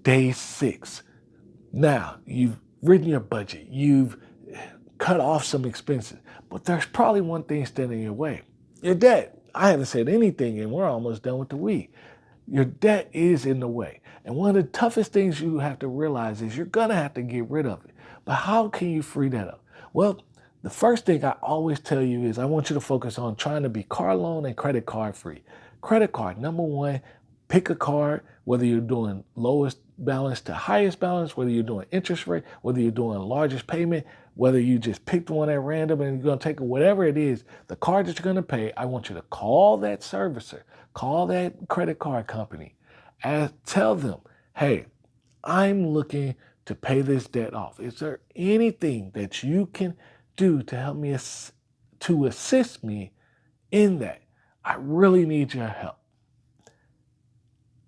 Day 6. Now, you've written your budget, you've cut off some expenses, but there's probably one thing standing in your way. Your debt. I haven't said anything and we're almost done with the week. Your debt is in the way. And one of the toughest things you have to realize is you're going to have to get rid of it. But how can you free that up? Well, the first thing I always tell you is I want you to focus on trying to be car loan and credit card free. Credit card, number one, pick a card, whether you're doing lowest balance to highest balance, whether you're doing interest rate, whether you're doing largest payment, whether you just picked one at random and you're going to take whatever it is, the card that you're going to pay, I want you to call that servicer, call that credit card company, and tell them, hey, I'm looking to pay this debt off. Is there anything that you can do to help me, to assist me in that? I really need your help.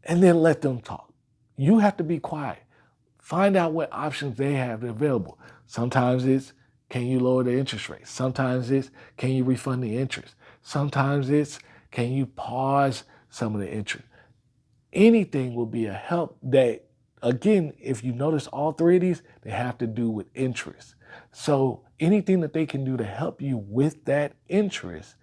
And then let them talk. You have to be quiet. Find out what options they have available. Sometimes it's, can you lower the interest rate? Sometimes it's, can you refund the interest? Sometimes it's, can you pause some of the interest? Anything will be a help that, again, if you notice all three of these, they have to do with interest. So anything that they can do to help you with that interest,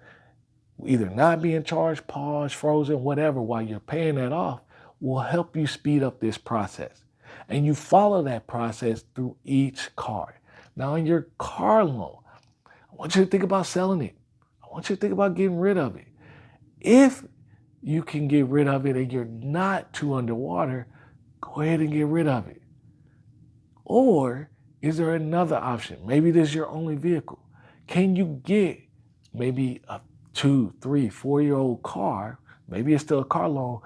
either not being charged, paused, frozen, whatever, while you're paying that off, will help you speed up this process. And you follow that process through each card. Now, in your car loan, I want you to think about selling it. I want you to think about getting rid of it. If you can get rid of it and you're not too underwater, go ahead and get rid of it. Or is there another option? Maybe this is your only vehicle. Can you get maybe a 2, 3, 4-year-old car, maybe it's still a car loan,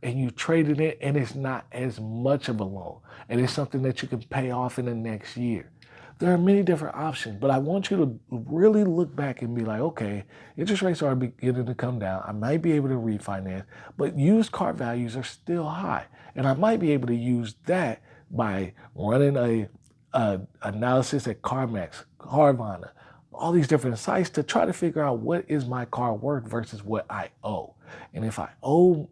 and you traded it and it's not as much of a loan, and it's something that you can pay off in the next year. There are many different options, but I want you to really look back and be like, okay, interest rates are beginning to come down. I might be able to refinance, but used car values are still high. And I might be able to use that by running a analysis at CarMax, Carvana, all these different sites to try to figure out what is my car worth versus what I owe. And if I owe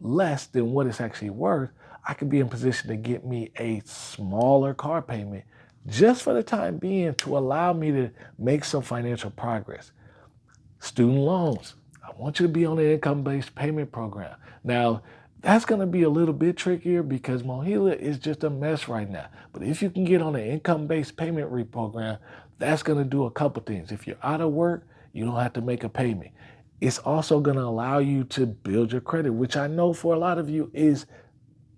less than what it's actually worth, I could be in position to get me a smaller car payment just for the time being to allow me to make some financial progress. Student loans. I want you to be on an income-based payment program. Now, that's going to be a little bit trickier because Mohila is just a mess right now. But if you can get on an income-based payment program, that's going to do a couple things. If you're out of work, you don't have to make a payment. It's also going to allow you to build your credit, which I know for a lot of you is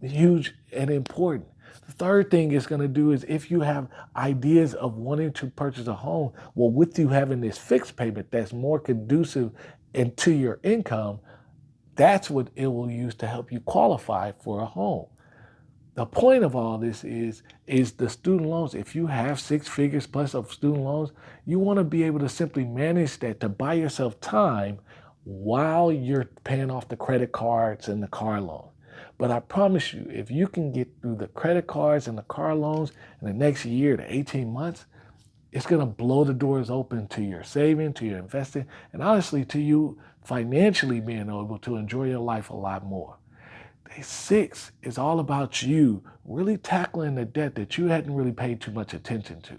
huge and important. The third thing it's going to do is if you have ideas of wanting to purchase a home, well, with you having this fixed payment that's more conducive into your income, that's what it will use to help you qualify for a home. The point of all this is the student loans. If you have 6 figures plus of student loans, you want to be able to simply manage that to buy yourself time while you're paying off the credit cards and the car loan. But I promise you, if you can get through the credit cards and the car loans in the next year to 18 months, it's going to blow the doors open to your saving, to your investing, and honestly to you financially being able to enjoy your life a lot more. Day 6 is all about you really tackling the debt that you hadn't really paid too much attention to.